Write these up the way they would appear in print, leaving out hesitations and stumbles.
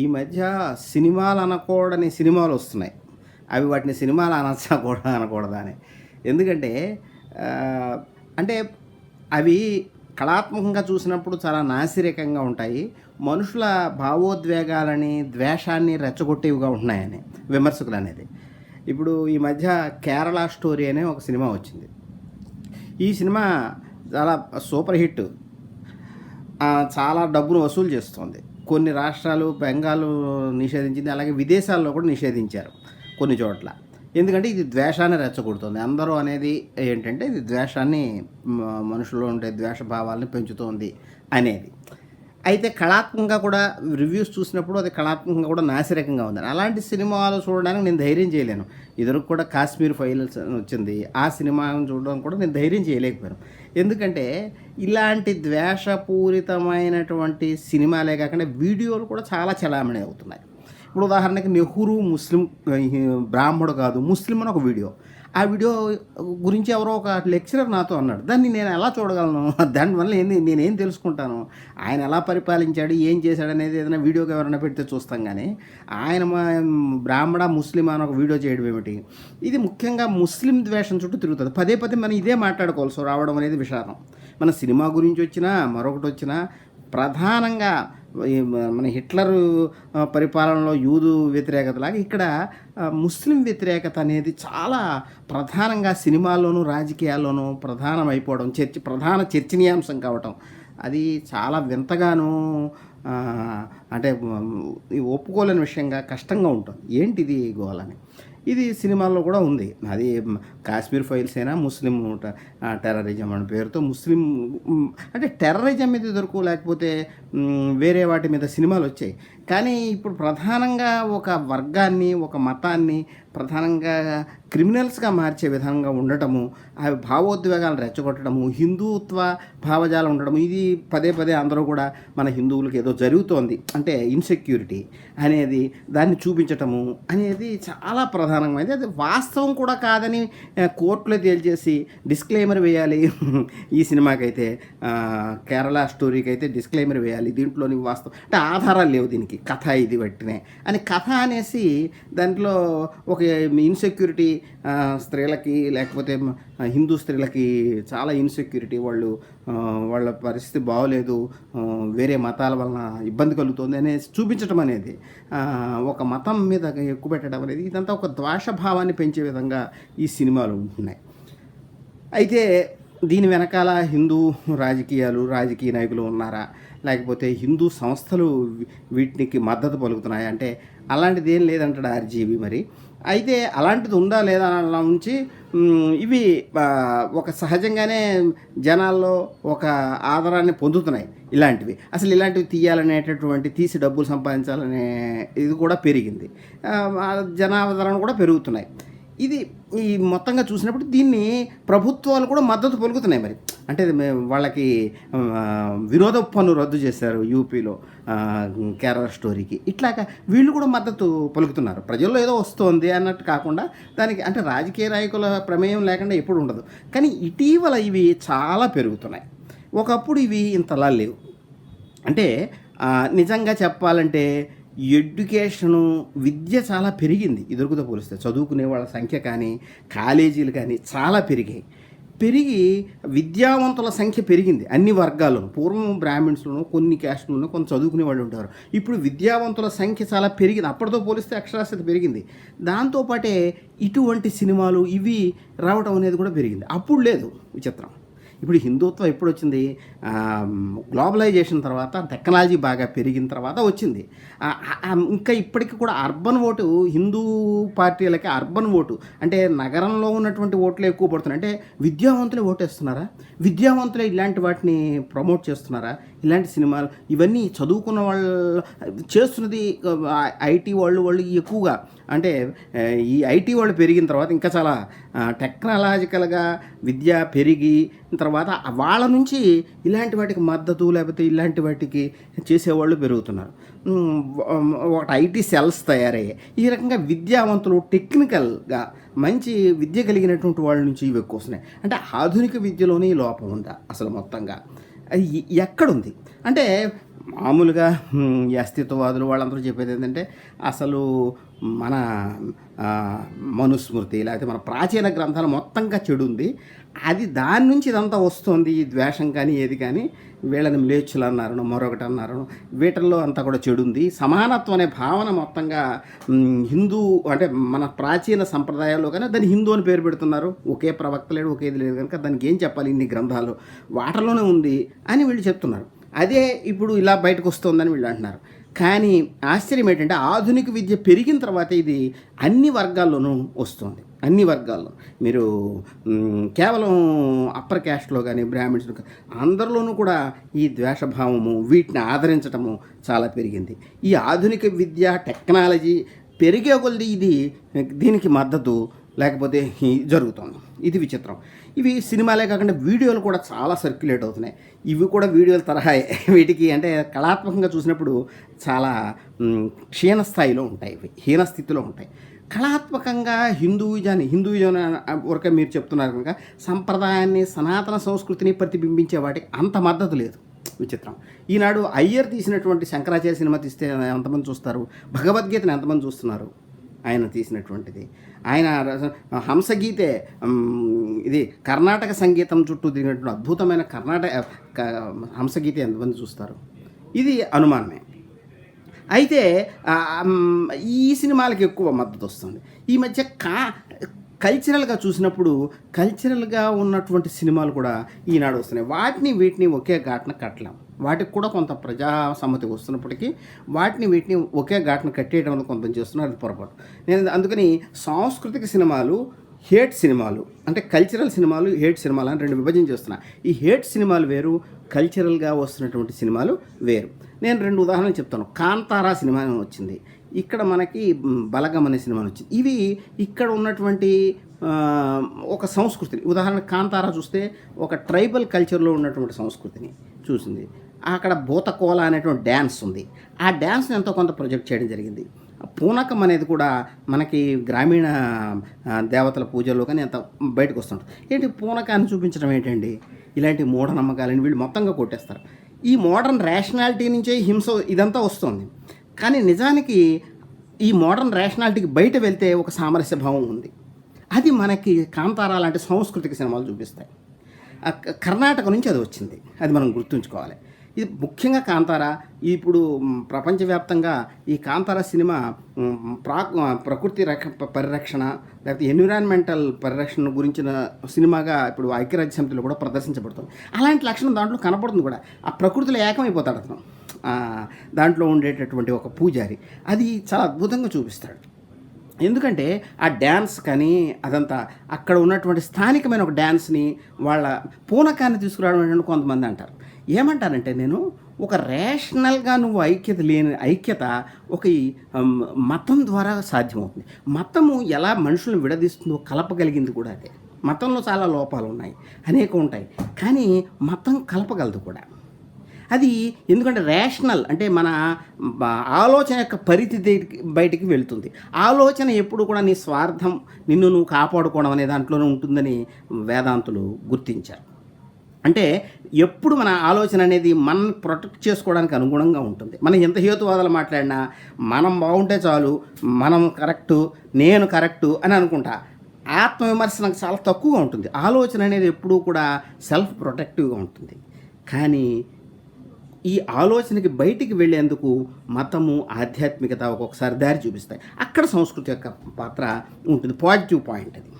ఈ మధ్య సినిమాలు అనకూడని సినిమాలు వస్తున్నాయి. అవి వాటిని సినిమాలు అనొచ్చా కూడా అనకూడదా అని. ఎందుకంటే ఆహ్, అంటే అవి కళాత్మకంగా చూసినప్పుడు చాలా నాసిరకంగా ఉంటాయి. మనుషుల భావోద్వేగాలని, ద్వేషాన్ని రెచ్చగొట్టేవిగా ఉంటున్నాయని విమర్శకులనేది. ఇప్పుడు ఈ మధ్య 'కేరళ స్టోరీ' అనే ఒక సినిమా వచ్చింది. ఈ సినిమా చాలా సూపర్ హిట్. చాలా డబ్బును వసూలు చేస్తోంది. కొన్ని రాష్ట్రాలు బెంగాలు నిషేధించింది. అలాగే విదేశాల్లో కూడా నిషేధించారు కొన్ని చోట్ల. ఎందుకంటే ఇది ద్వేషాన్ని రెచ్చగొడుతుంది. అందరూ అనేది ఏంటంటే ఇది ద్వేషాన్ని మనుషుల్లో ఉండే ద్వేష భావాల్ని పెంచుతోంది అనేది. అయితే కళాత్మకంగా కూడా రివ్యూస్ చూసినప్పుడు అది కళాత్మకంగా కూడా నాసిరకంగా ఉందని. అలాంటి సినిమాలు చూడడానికి నేను ధైర్యం చేయలేను. ఇదివరకు కూడా 'కాశ్మీర్ ఫైల్స్' అని వచ్చింది. ఆ సినిమాను చూడడం కూడా నేను ధైర్యం చేయలేకపోయాను. ఎందుకంటే ఇలాంటి ద్వేషపూరితమైనటువంటి సినిమాలే కాకుండా వీడియోలు కూడా చాలా చలామణి అవుతున్నాయి. ఇప్పుడు ఉదాహరణకి 'నెహ్రూ ముస్లిం బ్రాహ్మడు కాదు ముస్లిం' అని ఒక వీడియో. ఆ వీడియో గురించి ఎవరో ఒక లెక్చరర్ నాతో అన్నాడు. దాన్ని నేను ఎలా చూడగలను? దానివల్ల నేనేం తెలుసుకుంటాను? ఆయన ఎలా పరిపాలించాడు, ఏం చేశాడనేది ఏదైనా వీడియోకి ఎవరైనా పెడితే చూస్తాం కానీ, ఆయన బ్రాహ్మణ, ముస్లిం అని ఒక వీడియో చేయడం ఏమిటి? ఇది ముఖ్యంగా ముస్లిం ద్వేషం చుట్టూ తిరుగుతుంది. పదే పదే మనం ఇదే మాట్లాడుకోవాల్సి రావడం అనేది విషాదం. మన సినిమా గురించి వచ్చినా, మరొకటి వచ్చినా ప్రధానంగా మన హిట్లరు పరిపాలనలో యూదు వ్యతిరేకతలాగా ఇక్కడ ముస్లిం వ్యతిరేకత అనేది చాలా ప్రధానంగా సినిమాల్లోనూ రాజకీయాల్లోనూ ప్రధానమైపోవడం, ప్రధాన చర్చనీయాంశం కావటం అది చాలా వింతగానూ అంటే ఒప్పుకోలేని విషయంగా కష్టంగా ఉంటుంది. ఏంటిది గోలని? ఇది సినిమాల్లో కూడా ఉంది. అది 'కాశ్మీర్ ఫైల్స్' అయినా ముస్లిం టెర్రరిజం అనే పేరుతో ముస్లిం అంటే టెర్రరిజం మీద దొరకు లేకపోతే వేరే వాటి మీద సినిమాలు వచ్చాయి. కానీ ఇప్పుడు ప్రధానంగా ఒక వర్గాన్ని, ఒక మతాన్ని ప్రధానంగా క్రిమినల్స్గా మార్చే విధంగా ఉండటము, అవి భావోద్వేగాలను రెచ్చగొట్టడము, హిందుత్వ భావజాలం ఉండడము, ఇది పదే పదే అందరూ కూడా మన హిందువులకు ఏదో జరుగుతోంది అంటే ఇన్సెక్యూరిటీ అనేది దాన్ని చూపించటము అనేది చాలా ప్రధానమైనది. అది వాస్తవం కూడా కాదని కోర్టులో తేల్చేసి డిస్క్లైమర్ వేయాలి. ఈ సినిమాకైతే 'కేరళ స్టోరీకి' అయితే డిస్క్లైమర్ వేయాలి. దీంట్లోని వాస్తవం అంటే ఆధారాలు లేవు, దీనికి కథ ఇది బట్టినే అని కథ అనేసి దాంట్లో ఒక ఇన్సెక్యూరిటీ స్త్రీలకి లేకపోతే హిందూ స్త్రీలకి చాలా ఇన్సెక్యూరిటీ, వాళ్ళ పరిస్థితి బాగోలేదు, వేరే మతాల వలన ఇబ్బంది కలుగుతుంది అనేసి చూపించడం అనేది, ఒక మతం మీద ఎక్కువ పెట్టడం అనేది ఇదంతా ఒక ద్వేషభావాన్ని పెంచే విధంగా ఈ సినిమాలు ఉంటున్నాయి. అయితే దీని వెనకాల హిందూ రాజకీయ నాయకులు ఉన్నారా, లేకపోతే హిందూ సంస్థలు వీటికి మద్దతు పలుకుతున్నాయి అంటే అలాంటిది ఏం లేదంటాడు ఆర్జీవి. మరి అయితే అలాంటిది ఉందా లేదా అలా ఉంచి ఇవి ఒక సహజంగానే జనాల్లో ఒక ఆదరాన్ని పొందుతున్నాయి. ఇలాంటివి అసలు ఇలాంటివి తీసి డబ్బులు సంపాదించాలనే ఇది కూడా పెరిగింది. జనాదరణ కూడా పెరుగుతున్నాయి. ఇది ఈ మొత్తంగా చూసినప్పుడు దీన్ని ప్రభుత్వాలు కూడా మద్దతు పలుకుతున్నాయి. మరి అంటే వాళ్ళకి వినోద పన్ను రద్దు చేశారు యూపీలో 'కేరళ స్టోరీకి'. ఇట్లాగా వీళ్ళు కూడా మద్దతు పలుకుతున్నారు. ప్రజల్లో ఏదో వస్తోంది అన్నట్టు కాకుండా దానికి అంటే రాజకీయ నాయకుల ప్రమేయం లేకుండా ఎప్పుడు ఉండదు. కానీ ఇటీవల ఇవి చాలా పెరుగుతున్నాయి. ఒకప్పుడు ఇవి ఇంతలా లేవు. అంటే నిజంగా చెప్పాలంటే విద్య చాలా పెరిగింది. ఇదివరకుతో పోలిస్తే చదువుకునే వాళ్ళ సంఖ్య కానీ, కాలేజీలు కానీ చాలా పెరిగి విద్యావంతుల సంఖ్య పెరిగింది అన్ని వర్గాల్లోనూ. పూర్వం బ్రాహ్మిన్స్లోనూ కొన్ని క్యాస్ట్లోనూ కొంత చదువుకునే వాళ్ళు ఉంటారు. ఇప్పుడు విద్యావంతుల సంఖ్య చాలా పెరిగింది. అప్పటితో పోలిస్తే అక్షరాస్యత పెరిగింది. దాంతోపాటే ఇటువంటి సినిమాలు ఇవి రావడం అనేది కూడా పెరిగింది. అప్పుడు లేదు. విచిత్రం. ఇప్పుడు హిందుత్వం ఎప్పుడు వచ్చింది? గ్లోబలైజేషన్ తర్వాత, టెక్నాలజీ బాగా పెరిగిన తర్వాత వచ్చింది. ఇంకా ఇప్పటికీ కూడా అర్బన్ ఓటు, హిందూ పార్టీలకి అర్బన్ ఓటు అంటే నగరంలో ఉన్నటువంటి ఓట్లు ఎక్కువ పడుతున్నాయి. అంటే విద్యావంతులే ఓటేస్తున్నారా? విద్యావంతులే ఇలాంటి వాటిని ప్రమోట్ చేస్తున్నారా? ఇలాంటి సినిమాలు ఇవన్నీ చదువుకున్న వాళ్ళు చేస్తున్నది ఐటీ వాళ్ళు ఎక్కువగా. అంటే ఈ ఐటీ వాళ్ళు పెరిగిన తర్వాత ఇంకా చాలా టెక్నాలజికల్గా విద్య పెరిగి తర్వాత వాళ్ళ నుంచి ఇలాంటి వాటికి మద్దతు లేకపోతే ఇలాంటి వాటికి చేసేవాళ్ళు పెరుగుతున్నారు. ఒకటి ఐటీ సెల్స్ తయారయ్యాయి. ఈ రకంగా విద్యావంతులు టెక్నికల్గా మంచి విద్య కలిగినటువంటి వాళ్ళ నుంచి ఇవి ఎక్కువ వస్తున్నాయి. అంటే ఆధునిక విద్యలోనే లోపం ఉందా అసలు మొత్తంగా? అది ఎక్కడుంది అంటే మామూలుగా ఈ అస్తిత్వవాదులు వాళ్ళందరూ చెప్పేది ఏంటంటే అసలు మన మనుస్మృతి లేకపోతే మన ప్రాచీన గ్రంథాలు మొత్తంగా చెడు ఉంది, అది దాని నుంచి ఇదంతా వస్తుంది, ఈ ద్వేషం కానీ ఏది కానీ, వీళ్ళని మ్లేచ్చులు అన్నారను మరొకటి అన్నారను, వీటిల్లో అంతా కూడా చెడు ఉంది, సమానత్వం అనే భావన మొత్తంగా హిందూ అంటే మన ప్రాచీన సంప్రదాయాల్లో కానీ దాన్ని హిందూ అని పేరు పెడుతున్నారు. ఒకే ప్రవక్త లేడు, ఒకేది లేదు కనుక దానికి ఏం చెప్పాలి, ఇన్ని గ్రంథాలు వాటిలోనే ఉంది అని వీళ్ళు చెప్తున్నారు. అదే ఇప్పుడు ఇలా బయటకు వస్తుందని వీళ్ళు అంటున్నారు. కానీ ఆశ్చర్యం ఏంటంటే ఆధునిక విద్య పెరిగిన తర్వాత ఇది అన్ని వర్గాల్లోనూ వస్తుంది. అన్ని వర్గాల్లో మీరు కేవలం అప్పర్ క్యాస్ట్లో కానీ బ్రాహ్మిన్స్లో కానీ అందరిలోనూ కూడా ఈ ద్వేషభావము వీటిని ఆదరించడము చాలా పెరిగింది. ఈ ఆధునిక విద్య టెక్నాలజీ పెరిగే కొద్ది ఇది దీనికి మద్దతు లేకపోతే జరుగుతుంది. ఇది విచిత్రం. ఇవి సినిమాలే కాకుండా వీడియోలు కూడా చాలా సర్క్యులేట్ అవుతున్నాయి. ఇవి కూడా వీడియోల తరహా వీటికి అంటే కళాత్మకంగా చూసినప్పుడు చాలా క్షీణ స్థాయిలో ఉంటాయి, ఇవి హీన స్థితిలో ఉంటాయి. కళాత్మకంగా హిందూయిజం వరకే మీరు చెప్తున్నారు కనుక సంప్రదాయాన్ని సనాతన సంస్కృతిని ప్రతిబింబించే వాటికి అంత మద్దతు లేదు. విచిత్రం. ఈనాడు అయ్యర్ తీసినటువంటి శంకరాచార్య సినిమా తీస్తే ఎంతమంది చూస్తారు, భగవద్గీతను ఎంతమంది చూస్తున్నారు, ఆయన తీసినటువంటిది. ఆయన హంసగీతే ఇది కర్ణాటక సంగీతం చుట్టూ తిరిగినటువంటి అద్భుతమైన హంసగీత ఎంతమంది చూస్తారు, ఇది అనుమానమే. అయితే ఈ సినిమాలకి ఎక్కువ మద్దతు వస్తుంది. ఈ మధ్య కల్చరల్గా చూసినప్పుడు కల్చరల్గా ఉన్నటువంటి సినిమాలు కూడా ఈనాడు వస్తున్నాయి. వీటిని ఒకే ఘాట్న కట్టలేం. వాటికి కూడా కొంత ప్రజా సమ్మతి వస్తున్నప్పటికీ వీటిని ఒకే ఘాట్న కట్టేయడం వల్ల కొంత చేస్తున్నారు, అది పొరపాటు. నేను అందుకని సాంస్కృతిక సినిమాలు, హేట్ సినిమాలు అంటే కల్చరల్ సినిమాలు, హేట్ సినిమాలు అని రెండు విభజన చేస్తున్నా. ఈ హేట్ సినిమాలు వేరు, కల్చరల్గా వస్తున్నటువంటి సినిమాలు వేరు. నేను రెండు ఉదాహరణలు చెప్తాను. కాంతారా సినిమా వచ్చింది, ఇక్కడ మనకి బలగం అనే సినిమా వచ్చింది. ఇవి ఇక్కడ ఉన్నటువంటి ఒక సంస్కృతిని, ఉదాహరణ కాంతారా చూస్తే ఒక ట్రైబల్ కల్చర్లో ఉన్నటువంటి సంస్కృతిని చూసింది. అక్కడ భూతకోల అనేటువంటి డ్యాన్స్ ఉంది, ఆ డ్యాన్స్ని ఎంతో కొంత ప్రొజెక్ట్ చేయడం జరిగింది. పూనకం అనేది కూడా మనకి గ్రామీణ దేవతల పూజల్లో కానీ అంత బయటకు వస్తుంటుంది. ఏంటి పూనకాన్ని చూపించడం ఏంటండి, ఇలాంటి మూఢనమ్మకాలని వీళ్ళు మొత్తంగా కొట్టేస్తారు. ఈ మోడర్న్ రేషనాలిటీ నుంచే హింస ఇదంతా వస్తుంది. కానీ నిజానికి ఈ మోడర్న్ రేషనాలిటీకి బయట వెళ్తే ఒక సామరస్య భావం ఉంది. అది మనకి కాంతారా లాంటి సాంస్కృతిక సినిమాలు చూపిస్తాయి. కర్ణాటక నుంచి అది వచ్చింది, అది మనం గుర్తుంచుకోవాలి. ఇది ముఖ్యంగా కాంతారా ఇప్పుడు ప్రపంచవ్యాప్తంగా ఈ కాంతారా సినిమా ప్రకృతి పరిరక్షణ లేకపోతే ఎన్విరాన్మెంటల్ పరిరక్షణ గురించిన సినిమాగా ఇప్పుడు ఐక్యరాజ్య సమితిలో కూడా ప్రదర్శించబడుతుంది. అలాంటి లక్షణం దాంట్లో కనపడుతుంది కూడా. ఆ ప్రకృతిలో ఏకమైపోతాడు అతను, దాంట్లో ఉండేటటువంటి ఒక పూజారి, అది చాలా అద్భుతంగా చూపిస్తాడు. ఎందుకంటే ఆ డ్యాన్స్ కానీ అదంతా అక్కడ ఉన్నటువంటి స్థానికమైన ఒక డ్యాన్స్ని వాళ్ళ పూనకాన్ని తీసుకురావడం ఏంటంటే కొంతమంది అంటారు. ఏమంటారంటే నేను ఒక రేషనల్గా నువ్వు ఐక్యత ఒక మతం ద్వారా సాధ్యమవుతుంది. మతము ఎలా మనుషులను విడదీస్తుందో కలపగలిగింది కూడా అదే. మతంలో చాలా లోపాలు ఉన్నాయి, అనేక ఉంటాయి, కానీ మతం కలపగలదు కూడా. అది ఎందుకంటే రేషనల్ అంటే మన ఆలోచన యొక్క పరిధి బయటికి వెళ్తుంది. ఆలోచన ఎప్పుడు కూడా నీ స్వార్థం, నిన్ను నువ్వు కాపాడుకోవడం అనే దాంట్లోనే ఉంటుందని వేదాంతులు గుర్తించారు. అంటే ఎప్పుడు మన ఆలోచన అనేది మనం ప్రొటెక్ట్ చేసుకోవడానికి అనుగుణంగా ఉంటుంది. మనం ఎంత హేతువాదాలు మాట్లాడినా మనం బాగుంటే చాలు, మనం కరెక్టు, నేను కరెక్టు అని అనుకుంటా. ఆత్మవిమర్శ నాకు చాలా తక్కువగా ఉంటుంది. ఆలోచన అనేది ఎప్పుడూ కూడా సెల్ఫ్ ప్రొటెక్టివ్గా ఉంటుంది. కానీ ఈ ఆలోచనకి బయటికి వెళ్ళేందుకు మతము, ఆధ్యాత్మికత ఒక్కొక్కసారి దారి చూపిస్తాయి. అక్కడ సంస్కృతి యొక్క పాత్ర ఉంటుంది. పాజిటివ్ పాయింట్ అది.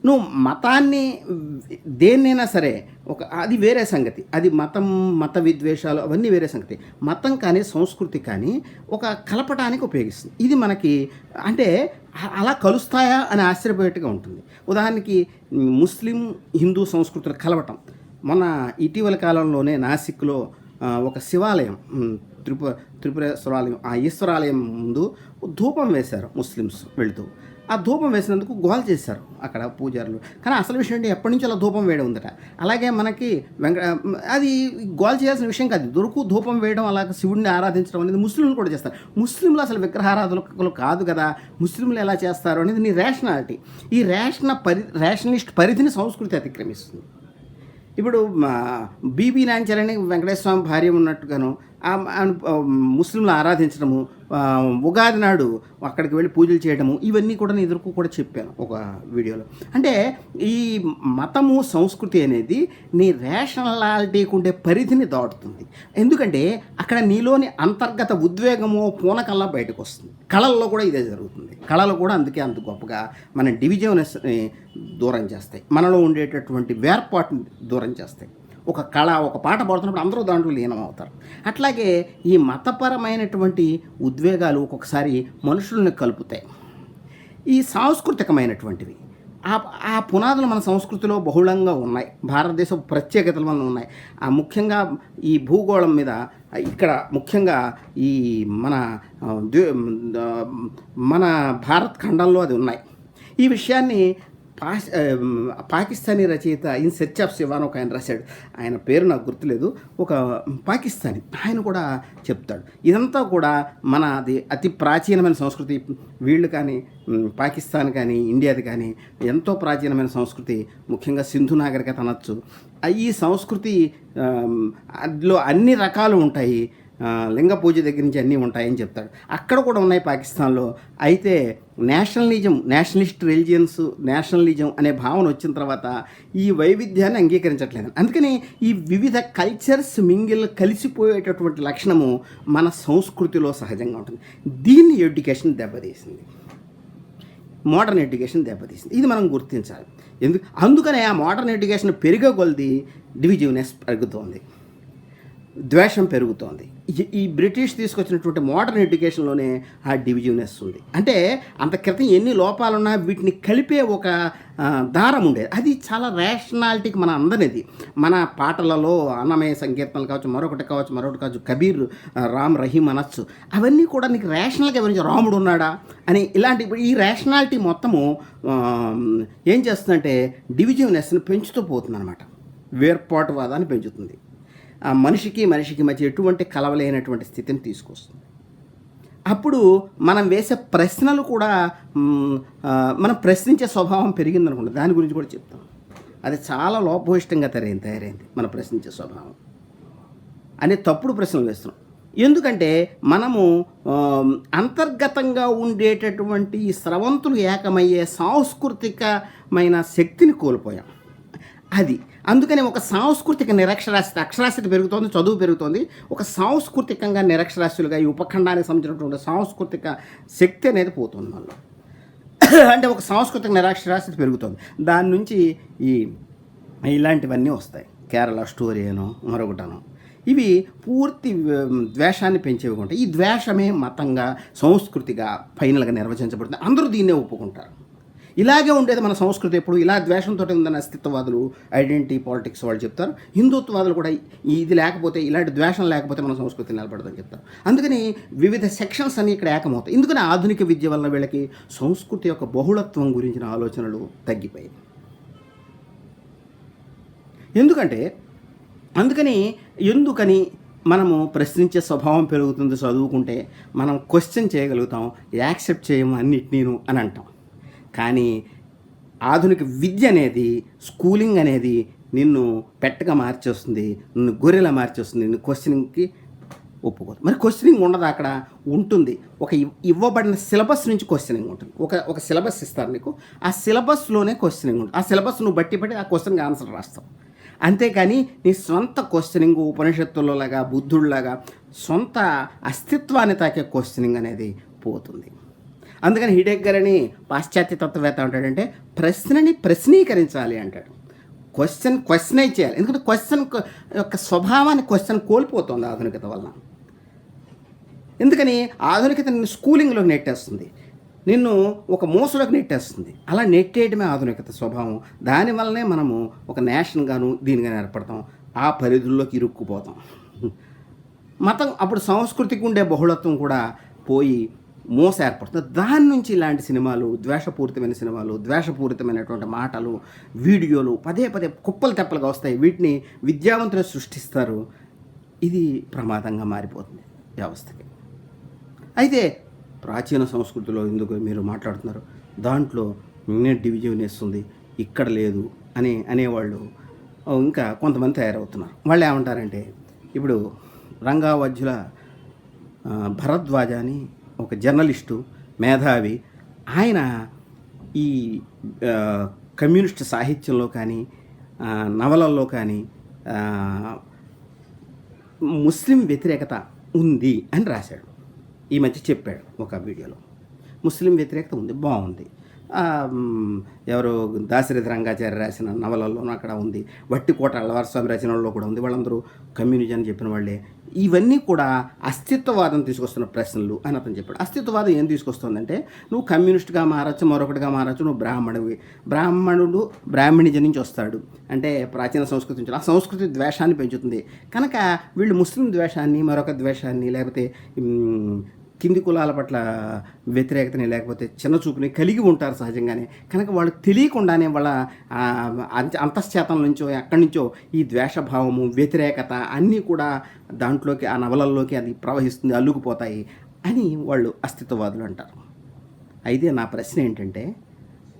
నువ్వు మతాన్ని దేన్నైనా సరే అది వేరే సంగతి, అది మత విద్వేషాలు అవన్నీ వేరే సంగతి. మతం కానీ సంస్కృతి కానీ ఒక కలపడానికి ఉపయోగిస్తుంది. ఇది మనకి అంటే అలా కలుస్తాయా అని ఆశ్చర్యపోయేట్టుగా ఉంటుంది. ఉదాహరణకి ముస్లిం హిందూ సంస్కృతులు కలవటం. మొన్న ఇటీవల కాలంలోనే నాసిక్లో ఒక శివాలయం, త్రిపురేశ్వరాలయం, ఆ ఈశ్వరాలయం ముందు ధూపం వేశారు ముస్లిమ్స్ వెళుతూ. ఆ ధూపం వేసినందుకు గోల్ చేశారు అక్కడ పూజారులు. కానీ అసలు విషయం అంటే ఎప్పటి నుంచి అలా ధూపం వేయడం ఉందట. అలాగే మనకి అది గోల్ చేయాల్సిన విషయం కాదు. ధూపం వేయడం, అలాగే శివుడిని ఆరాధించడం అనేది ముస్లింలు కూడా చేస్తారు. ముస్లింలు అసలు విగ్రహారాధకులు కాదు కదా, ముస్లింలు ఎలా చేస్తారు అనేది నీ రేషనాలిటీ. ఈ రేషనలిస్ట్ పరిధిని సంస్కృతి అతిక్రమిస్తుంది. ఇప్పుడు బీబీ నాంచారని వెంకటేశ్వర స్వామి భార్య ఉన్నట్టుగాను ముస్లింలు ఆరాధించడము, ఉగాది నాడు అక్కడికి వెళ్ళి పూజలు చేయడము, ఇవన్నీ కూడా నేను ఎదుర్కొ కూడా చెప్పాను ఒక వీడియోలో. అంటే ఈ మతము సంస్కృతి అనేది నీ రేషనాలిటీకి ఉండే పరిధిని దాటుతుంది. ఎందుకంటే అక్కడ నీలోని అంతర్గత ఉద్వేగము పూనకల్లా బయటకు వస్తుంది. కళల్లో కూడా ఇదే జరుగుతుంది. కళలు కూడా అందుకే అంత గొప్పగా మన డివిజన్స్ని దూరం చేస్తాయి, మనలో ఉండేటటువంటి వేర్పాటుని దూరం చేస్తాయి. ఒక కళ, ఒక పాట పాడుతున్నప్పుడు అందరూ దాంట్లో లీనం అవుతారు. అట్లాగే ఈ మతపరమైనటువంటి ఉద్వేగాలు ఒక్కొక్కసారి మనుషుల్ని కలుపుతాయి. ఈ సాంస్కృతికమైనటువంటివి ఆ పునాదులు మన సంస్కృతిలో బహుళంగా ఉన్నాయి. భారతదేశం ప్రత్యేకతలు మన ఉన్నాయి. ముఖ్యంగా ఈ భూగోళం మీద ఇక్కడ ముఖ్యంగా ఈ మన భారత్ ఖండంలో అది ఉన్నాయి. ఈ విషయాన్ని పాకిస్తానీ రచయిత ఇన్ సెర్చ్ ఆఫ్ శివ అని ఒక ఆయన రాశాడు. ఆయన పేరు నాకు గుర్తులేదు. ఒక పాకిస్తానీ ఆయన కూడా చెప్తాడు. ఇదంతా కూడా అది అతి ప్రాచీనమైన సంస్కృతి. వీళ్ళు కానీ పాకిస్తాన్ కానీ ఇండియాది కానీ ఎంతో ప్రాచీనమైన సంస్కృతి. ముఖ్యంగా సింధు నాగరికత అనొచ్చు. ఈ సంస్కృతి అందులో అన్ని రకాలు ఉంటాయి. లింగ పూజ దగ్గర నుంచి అన్నీ ఉంటాయని చెప్తాడు. అక్కడ కూడా ఉన్నాయి పాకిస్తాన్లో. అయితే నేషనలిస్ట్ రిలిజియన్స్, నేషనలిజం అనే భావన వచ్చిన తర్వాత ఈ వైవిధ్యాన్ని అంగీకరించట్లేదు. అందుకని ఈ వివిధ కల్చర్స్ కలిసిపోయేటటువంటి లక్షణము మన సంస్కృతిలో సహజంగా ఉంటుంది. దీన్ని ఎడ్యుకేషన్ దెబ్బతీసింది, మోడర్న్ ఎడ్యుకేషన్ దెబ్బతీసింది. ఇది మనం గుర్తించాలి. అందుకనే ఆ మోడర్న్ ఎడ్యుకేషన్ పెరిగే కొలది డివిజివ్నెస్ పెరుగుతోంది, ద్వేషం పెరుగుతోంది. ఈ బ్రిటిష్ తీసుకొచ్చినటువంటి మోడర్న్ ఎడ్యుకేషన్లోనే ఆ డివిజివ్నెస్ ఉంది. అంటే అంత క్రితం ఎన్ని లోపాలున్నా వీటిని కలిపే ఒక దారం ఉండేది. అది చాలా రేషనాలిటీకి మన అందరిది. మన పాటలలో అన్నమయ్య సంకీర్తనలు కావచ్చు, మరొకటి కావచ్చు, కబీర్, రామ్ రహీం అనొచ్చు. అవన్నీ కూడా నీకు రేషనల్గా వివరించి రాముడు ఉన్నాడా అని ఇలాంటి ఈ రేషనాలిటీ మొత్తము ఏం చేస్తుందంటే డివిజివ్నెస్ని పెంచుతూ పోతుంది అనమాట. వేర్పాటువాదాన్ని పెంచుతుంది. ఆ మనిషికి మధ్య ఎటువంటి కలవలేనటువంటి స్థితిని తీసుకొస్తుంది. అప్పుడు మనం వేసే ప్రశ్నలు కూడా మనం ప్రశ్నించే స్వభావం పెరిగిందనుకోండి. దాని గురించి కూడా చెప్తాం. అది చాలా లోపభూయిష్టంగా తయారైంది మన ప్రశ్నించే స్వభావం అనే తప్పుడు ప్రశ్నలు వేస్తున్నాం. ఎందుకంటే మనము అంతర్గతంగా ఉండేటటువంటి స్రవంతులు ఏకమయ్యే సాంస్కృతికమైన శక్తిని కోల్పోయాం. అందుకని ఒక సాంస్కృతిక అక్షరాస్యత పెరుగుతోంది, చదువు పెరుగుతోంది. ఒక సాంస్కృతికంగా నిరక్షరాస్యులుగా ఈ ఉపఖండానికి సంబంధించినటువంటి సాంస్కృతిక శక్తి అనేది పోతుంది మనలో. అంటే ఒక సాంస్కృతిక నిరక్షరాస్యత పెరుగుతుంది. దాని నుంచి ఇలాంటివన్నీ వస్తాయి. కేరళ స్టోరీ అనో మరొకటనో ఇవి పూర్తి ద్వేషాన్ని పెంచేవి ఉంటాయి. ఈ ద్వేషమే మతంగా, సంస్కృతిగా ఫైనల్గా నిర్వచించబడుతుంది. అందరూ దీన్నే ఒప్పుకుంటారు. ఇలాగే ఉండేది మన సంస్కృతి. ఎప్పుడు ఇలా ద్వేషంతో ఉందని అస్తిత్వవాదులు, ఐడెంటిటీ పాలిటిక్స్ వాళ్ళు చెప్తారు. హిందుత్వవాదులు కూడా ఇది లేకపోతే, ఇలాంటి ద్వేషం లేకపోతే మన సంస్కృతి నిలబడదని చెప్తారు. అందుకని వివిధ సెక్షన్స్ అన్నీ ఇక్కడ ఏకమవుతాయి. ఎందుకని ఆధునిక విద్య వల్ల వీళ్ళకి సంస్కృతి యొక్క బహుళత్వం గురించిన ఆలోచనలు తగ్గిపోయాయి. ఎందుకని మనము ప్రశ్నించే స్వభావం పెరుగుతుంది. చదువుకుంటే మనం క్వశ్చన్ చేయగలుగుతాం, యాక్సెప్ట్ చేయము అన్నిటినీను అని అంటాం. కానీ ఆధునిక విద్య అనేది, స్కూలింగ్ అనేది నిన్ను పెట్టగా మార్చేస్తుంది, నిన్ను గొర్రెలా మార్చేస్తుంది. నిన్ను క్వశ్చనింగ్కి ఒప్పుకోదు. మరి క్వశ్చనింగ్ ఉండదు, అక్కడ ఉంటుంది. ఒక ఇవ్వబడిన సిలబస్ నుంచి క్వశ్చనింగ్ ఉంటుంది. ఒక సిలబస్ ఇస్తారు నీకు, ఆ సిలబస్లోనే క్వశ్చనింగ్ ఉంటుంది. ఆ సిలబస్ నువ్వు బట్టి ఆ క్వశ్చన్కి ఆన్సర్ రాస్తావు. అంతేకాని నీ సొంత క్వశ్చనింగ్ ఉపనిషత్తులలాగా, బుద్ధుడిలాగా సొంత అస్తిత్వాన్ని తాకే క్వశ్చనింగ్ అనేది పోతుంది. అందుకని హిడెగ్గర్ అని పాశ్చాత్య తత్వవేత్త అంటాడంటే ప్రశ్నని ప్రశ్నీకరించాలి అంటాడు. క్వశ్చనే చేయాలి. ఎందుకంటే క్వశ్చన్ యొక్క స్వభావాన్ని క్వశ్చన్ కోల్పోతుంది ఆధునికత వల్ల. ఎందుకని ఆధునికత నిన్ను స్కూలింగ్లోకి నెట్టేస్తుంది, నిన్ను ఒక మోసలోకి నెట్టేస్తుంది. అలా నెట్టేయడమే ఆధునికత స్వభావం. దానివల్లనే మనము ఒక నేషన్గాను దీనిగానే ఏర్పడతాం, ఆ పరిధుల్లోకి ఇరుక్కుపోతాం. మతం అప్పుడు సంస్కృతికి ఉండే బహుళత్వం కూడా పోయి మోస ఏర్పడుతుంది. దాని నుంచి ఇలాంటి సినిమాలు, ద్వేషపూరితమైన సినిమాలు, ద్వేషపూరితమైనటువంటి మాటలు, వీడియోలు పదే కుప్పలు తెప్పలుగా వస్తాయి. వీటిని విద్యావంతులు సృష్టిస్తారు. ఇది ప్రమాదంగా మారిపోతుంది వ్యవస్థకి. అయితే ప్రాచీన సంస్కృతిలో ఎందుకు మీరు మాట్లాడుతున్నారు, దాంట్లో డివిజన్ ఉంది, ఇక్కడ లేదు అనేవాళ్ళు ఇంకా కొంతమంది తయారవుతున్నారు. వాళ్ళు ఏమంటారంటే, ఇప్పుడు రంగావజ్జుల భరద్వాజ అని ఒక జర్నలిస్టు, మేధావి. ఆయన ఈ కమ్యూనిస్ట్ సాహిత్యంలో కానీ నవలల్లో కానీ ముస్లిం వ్యతిరేకత ఉంది అని రాశాడు. ఈ మధ్య చెప్పాడు ఒక వీడియోలో. ముస్లిం వ్యతిరేకత ఉంది, బాగుంది. ఎవరు దాశరథి రంగాచార్య రాసిన నవలల్లోనూ అక్కడ ఉంది, వట్టికోట అల్లవారస్వామి రచనల్లో కూడా ఉంది. వాళ్ళందరూ కమ్యూనిజం చెప్పిన వాళ్ళే. ఇవన్నీ కూడా అస్తిత్వవాదం తీసుకొస్తున్న ప్రశ్నలు అని అతను చెప్పాడు. అస్తిత్వవాదం ఏం తీసుకొస్తుందంటే, నువ్వు కమ్యూనిస్ట్గా మారచ్చు, మరొకటిగా మారచ్చు, నువ్వు బ్రాహ్మణుడు బ్రాహ్మణిజం నుంచి వస్తాడు అంటే ప్రాచీన సంస్కృతి నుంచి. ఆ సంస్కృతి ద్వేషాన్ని పెంచుతుంది కనుక వీళ్ళు ముస్లిం ద్వేషాన్ని, మరొక ద్వేషాన్ని, లేకపోతే కింది కులాల పట్ల వ్యతిరేకతని, లేకపోతే చిన్న చూపుని కలిగి ఉంటారు సహజంగానే. కనుక వాళ్ళకి తెలియకుండానే వాళ్ళ అంతశ్చేతం నుంచో ఎక్కడి నుంచో ఈ ద్వేషభావము, వ్యతిరేకత అన్నీ కూడా దాంట్లోకి, ఆ నవలల్లోకి అది ప్రవహిస్తుంది, అల్లుకుపోతాయి అని వాళ్ళు అస్తిత్వవాదులు అంటారు. అయితే నా ప్రశ్న ఏంటంటే,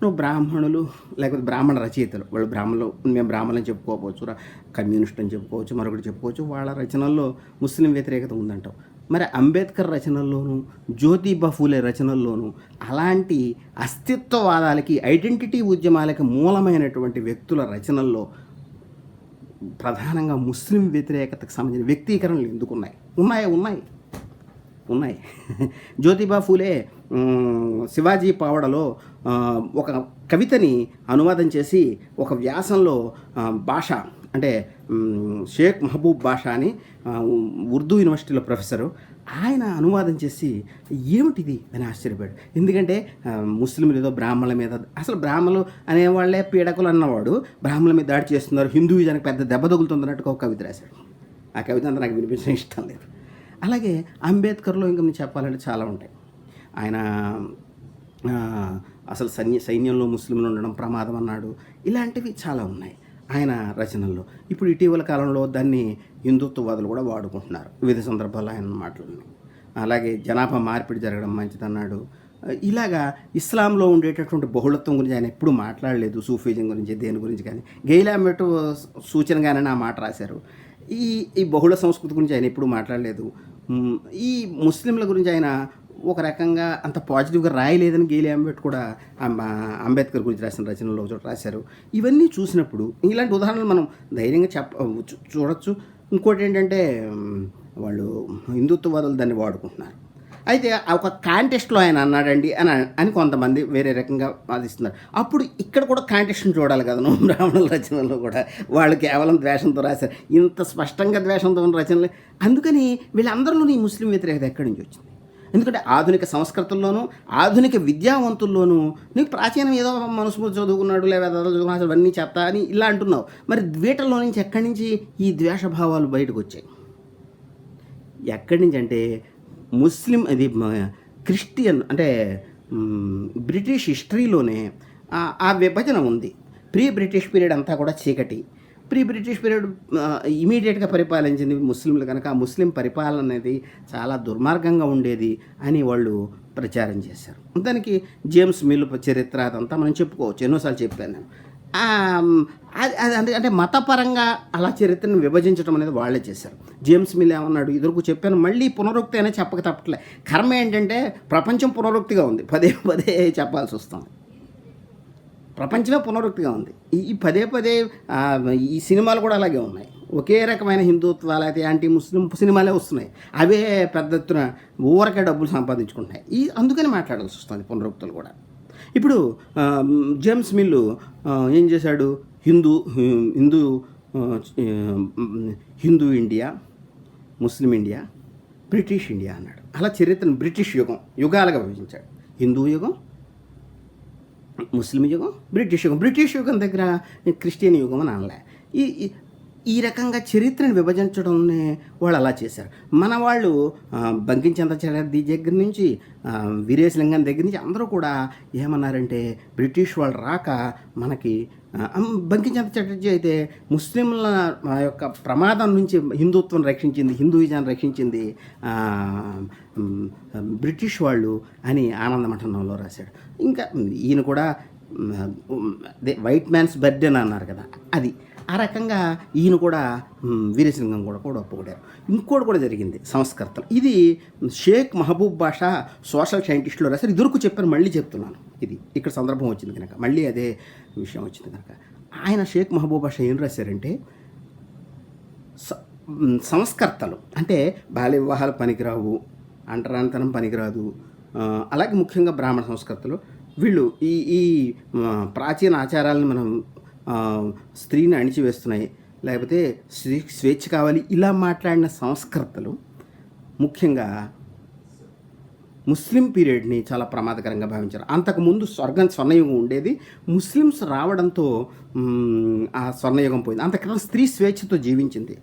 నువ్వు బ్రాహ్మణులు లేకపోతే బ్రాహ్మణ రచయితలు, వాళ్ళు బ్రాహ్మణులు, మేము బ్రాహ్మణులని చెప్పుకోవచ్చు, కమ్యూనిస్ట్ అని చెప్పుకోవచ్చు, మరొకటి చెప్పుకోవచ్చు, వాళ్ళ రచనల్లో ముస్లిం వ్యతిరేకత ఉందంటావు. మరి అంబేద్కర్ రచనల్లోనూ, జ్యోతిబా ఫూలే రచనల్లోనూ అలాంటి అస్తిత్వవాదాలకి, ఐడెంటిటీ ఉద్యమాలకి మూలమైనటువంటి వ్యక్తుల రచనల్లో ప్రధానంగా ముస్లిం వ్యతిరేకతకు సంబంధించిన వ్యక్తీకరణలు ఎందుకున్నాయి? ఉన్నాయి. జ్యోతిబా ఫూలే శివాజీ పావడలో ఒక కవితని అనువాదం చేసి ఒక వ్యాసంలో భాష అంటే షేక్ మహబూబ్ బాషా అని ఉర్దూ యూనివర్సిటీలో ప్రొఫెసరు, ఆయన అనువాదం చేసి ఏమిటిది అని ఆశ్చర్యపోయాడు. ఎందుకంటే ముస్లింలు ఏదో బ్రాహ్మణుల మీద, అసలు బ్రాహ్మణులు అనేవాళ్లే పీడకులు అన్నవాడు బ్రాహ్మణుల మీద దాడి చేస్తున్నారు, హిందూయిజానికి పెద్ద దెబ్బ తగులుతుందన్నట్టుగా ఒక కవిత రాశాడు. ఆ కవిత అంతా నాకు వినిపించడం ఇష్టం లేదు. అలాగే అంబేద్కర్లో ఇంకా నేను చెప్పాలంటే చాలా ఉంటాయి. ఆయన అసలు సైన్యంలో ముస్లింలు ఉండడం ప్రమాదం అన్నాడు. ఇలాంటివి చాలా ఉన్నాయి ఆయన రచనల్లో. ఇప్పుడు ఇటీవల కాలంలో దాన్ని హిందుత్వవాదులు కూడా వాడుకుంటున్నారు వివిధ సందర్భాల్లో ఆయన మాటలని. అలాగే జనాభా మార్పిడి జరగడం మంచిదన్నాడు. ఇలాగా ఇస్లాంలో ఉండేటటువంటి బహుళత్వం గురించి ఆయన ఎప్పుడు మాట్లాడలేదు, సూఫీజం గురించి, దేని గురించి కానీ. గెయిలామెట్ సూచనగానే ఆ మాట రాశారు. ఈ బహుళ సంస్కృతి గురించి ఆయన ఎప్పుడు మాట్లాడలేదు. ఈ ముస్లింల గురించి ఆయన ఒక రకంగా అంత పాజిటివ్గా రాయలేదని గెయిలామెట్ కూడా అంబేద్కర్ గురించి రాసిన రచనలో చోట రాశారు. ఇవన్నీ చూసినప్పుడు ఇలాంటి ఉదాహరణలు మనం ధైర్యంగా చూడొచ్చు. ఇంకోటి ఏంటంటే, వాళ్ళు హిందుత్వవాదులు దాన్ని వాడుకుంటున్నారు. అయితే ఒక కాంటెస్ట్లో ఆయన అన్నాడండి అని కొంతమంది వేరే రకంగా వాదిస్తున్నారు. అప్పుడు ఇక్కడ కూడా కాంటెస్ట్ని చూడాలి కదా నువ్వు. బ్రాహ్మణుల రచనల్లో కూడా వాళ్ళు కేవలం ద్వేషంతో రాశారు, ఇంత స్పష్టంగా ద్వేషంతో ఉన్న రచనలు. అందుకని వీళ్ళందరిలోని ఈ ముస్లిం వ్యతిరేకత ఎక్కడి నుంచి వచ్చింది? ఎందుకంటే ఆధునిక సంస్కృతుల్లోనూ, ఆధునిక విద్యావంతుల్లోనూ నీకు ప్రాచీనం ఏదో మనసు చదువుకున్నాడు, లేదా చదువుకున్నాడు, అవన్నీ చెప్తా అని ఇలా అంటున్నావు. మరి వీటల్లో నుంచి ఎక్కడి నుంచి ఈ ద్వేషభావాలు బయటకు వచ్చాయి? ఎక్కడి నుంచి అంటే, ముస్లిం అది క్రిస్టియన్ అంటే బ్రిటిష్ హిస్టరీలోనే ఆ విభజన ఉంది. ప్రీ బ్రిటిష్ పీరియడ్ అంతా కూడా చీకటి. ప్రీ బ్రిటిష్ పీరియడ్ ఇమీడియట్గా పరిపాలించింది ముస్లింలు కనుక ఆ ముస్లిం పరిపాలన అనేది చాలా దుర్మార్గంగా ఉండేది అని వాళ్ళు ప్రచారం చేశారు. దానికి జేమ్స్ మిల్ చరిత్ర అదంతా మనం చెప్పుకోవచ్చు, ఎన్నోసార్లు చెప్పాను నేను. అంటే మతపరంగా అలా చరిత్రను విభజించడం అనేది వాళ్ళే చేశారు. జేమ్స్ మిల్ ఏమన్నాడు, ఇదివరకు చెప్పాను, మళ్ళీ పునరుక్తి అనే చెప్పక తప్పట్లే. కర్మ ఏంటంటే ప్రపంచం పునరుక్తిగా ఉంది, పదే పదే చెప్పాల్సి వస్తుంది. ప్రపంచమే పునరుక్తిగా ఉంది. ఈ పదే పదే ఈ సినిమాలు కూడా అలాగే ఉన్నాయి. ఒకే రకమైన హిందుత్వాలు అయితే యాంటీ ముస్లిం సినిమాలే వస్తున్నాయి. అవే పెద్ద ఎత్తున ఊరకే డబ్బులు సంపాదించుకుంటున్నాయి. అందుకని మాట్లాడాల్సి వస్తుంది పునరుక్తులు కూడా. ఇప్పుడు జేమ్స్ మిల్లు ఏం చేశాడు, హిందూ ఇండియా, ముస్లిం ఇండియా, బ్రిటిష్ ఇండియా అన్నాడు. అలా చరిత్రను బ్రిటిష్ యుగాలుగా విభజించాడు. హిందూ యుగం, ముస్లిం యుగం, బ్రిటిష్ యుగం దగ్గర క్రిస్టియన్ యుగం అని అనలే. ఈ రకంగా చరిత్రను విభజించడంనే వాళ్ళు అలా చేశారు. మన వాళ్ళు బంకించంద్ర చటర్జీ దగ్గర నుంచి వీరేశలింగం దగ్గర నుంచి అందరూ కూడా ఏమన్నారంటే, బ్రిటిష్ వాళ్ళు రాక మనకి బంకించంద్ర చటర్జీ అయితే ముస్లింల యొక్క ప్రమాదం నుంచి హిందుత్వం రక్షించింది, హిందూయిజాన్ని రక్షించింది బ్రిటిష్ వాళ్ళు అని ఆనందమఠనంలో రాశాడు. ఇంకా ఈయన కూడా వైట్ మ్యాన్స్ బర్డెన్ అన్నారు కదా, అది ఆ రకంగా ఈయన కూడా వీరేశలింగం కూడా ఒప్పుకుంటారు. ఇంకోటి కూడా జరిగింది సంస్కర్తలు. ఇది షేక్ మహబూబ్ బాషా సోషల్ సైంటిస్టులు రాశారు. ఇదివరకు చెప్పాను, మళ్ళీ చెప్తున్నాను. ఇది ఇక్కడ సందర్భం వచ్చింది కనుక, మళ్ళీ అదే విషయం వచ్చింది కనుక. ఆయన షేక్ మహబూబ్ బాషా ఏం రాశారంటే, సంస్కర్తలు అంటే బాల్య వివాహాలు పనికిరావు, అంటరానితనం పనికిరాదు, అలాగే ముఖ్యంగా బ్రాహ్మణ సంస్కర్తలు వీళ్ళు ఈ ఈ ప్రాచీన ఆచారాలను మనం స్త్రీని అణిచివేస్తున్నాయి, లేకపోతే స్వేచ్ఛ కావాలి, ఇలా మాట్లాడిన సంస్కర్తలు ముఖ్యంగా ముస్లిం పీరియడ్ని చాలా ప్రమాదకరంగా భావించారు. అంతకుముందు స్వర్ణయుగం ఉండేది. ముస్లిమ్స్ రావడంతో ఆ స్వర్ణయుగం పోయింది. అంతక్రితం స్త్రీ స్వేచ్ఛతో జీవించింది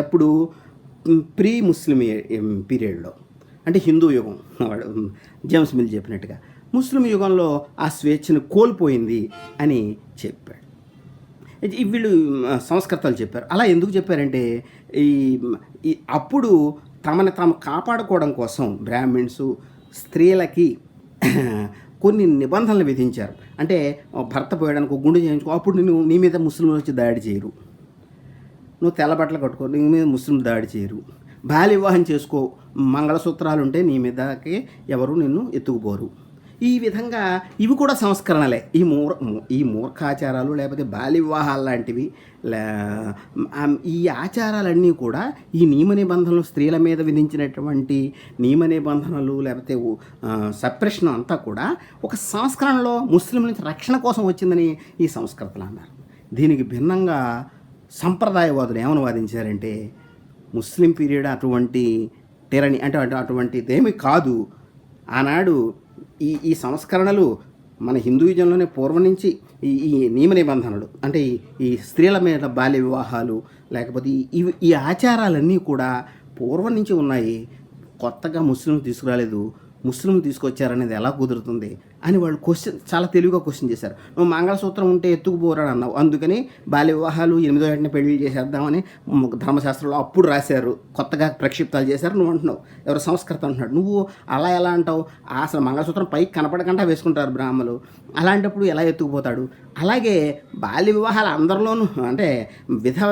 ఎప్పుడు ప్రీ ముస్లిం పీరియడ్లో, అంటే హిందూ యుగం. జేమ్స్ మిల్ చెప్పినట్టుగా ముస్లిం యుగంలో ఆ స్వేచ్ఛను కోల్పోయింది అని చెప్పాడు. వీళ్ళు సంస్కర్తలు చెప్పారు. అలా ఎందుకు చెప్పారంటే, ఈ అప్పుడు తమను తాము కాపాడుకోవడం కోసం బ్రాహ్మిన్స్ స్త్రీలకి కొన్ని నిబంధనలు విధించారు. అంటే భర్త పోయడానికి గుండు చేయించుకో, అప్పుడు నీ మీద ముస్లింలు వచ్చి దాడి చేయరు, నువ్వు తెల్ల బట్టలు కట్టుకో, నీ మీద ముస్లింలు దాడి చేయరు, బాల్య వివాహం చేసుకో, మంగళసూత్రాలు ఉంటే నీ మీదకి ఎవరు నిన్ను ఎత్తుకుపోరు. ఈ విధంగా ఇవి కూడా సంస్కరణలే. ఈ మూర్ఖాచారాలు లేకపోతే బాల్య వివాహాలు లాంటివి, ఈ ఆచారాలన్నీ కూడా ఈ నియమ నిబంధనలు, స్త్రీల మీద విధించినటువంటి నియమ నిబంధనలు లేకపోతే సప్రెషన్ అంతా కూడా ఒక సంస్కరణలో ముస్లింల నుంచి రక్షణ కోసం వచ్చిందని ఈ సంస్కృతులు అన్నారు. దీనికి భిన్నంగా సంప్రదాయవాదులు ఏమని వాదించారంటే, ముస్లిం పీరియడ్ అటువంటి టెరని అంటే అటువంటిదేమీ కాదు. ఆనాడు ఈ సంస్కరణలు మన హిందూయిజంలోనే పూర్వం నుంచి ఈ నియమ నిబంధనలు అంటే ఈ స్త్రీల మీద బాల్య వివాహాలు లేకపోతే ఈ ఆచారాలన్నీ కూడా పూర్వం నుంచి ఉన్నాయి. కొత్తగా ముస్లింలు తీసుకురాలేదు. ముస్లింలు తీసుకొచ్చారనేది ఎలా కుదురుతుంది అని వాళ్ళు చాలా తెలివిగా క్వశ్చన్ చేశారు. నువ్వు మంగళసూత్రం ఉంటే ఎత్తుకుపోరాడు అన్నావు, అందుకని బాల్య వివాహాలు 8వ ఏటనే పెళ్లి చేసేద్దామని ధర్మశాస్త్రంలో అప్పుడు రాశారు, కొత్తగా ప్రక్షిప్తాలు చేశారు. నువ్వు అంటున్నావు, ఎవరు సంస్కృతం అంటున్నాడు. నువ్వు అలా ఎలా అంటావు? అసలు మంగళసూత్రం పైకి కనపడకుండా వేసుకుంటారు బ్రాహ్మలు, అలాంటప్పుడు ఎలా ఎత్తుకుపోతాడు? అలాగే బాల్య వివాహాలు అందరిలోనూ, అంటే విధవ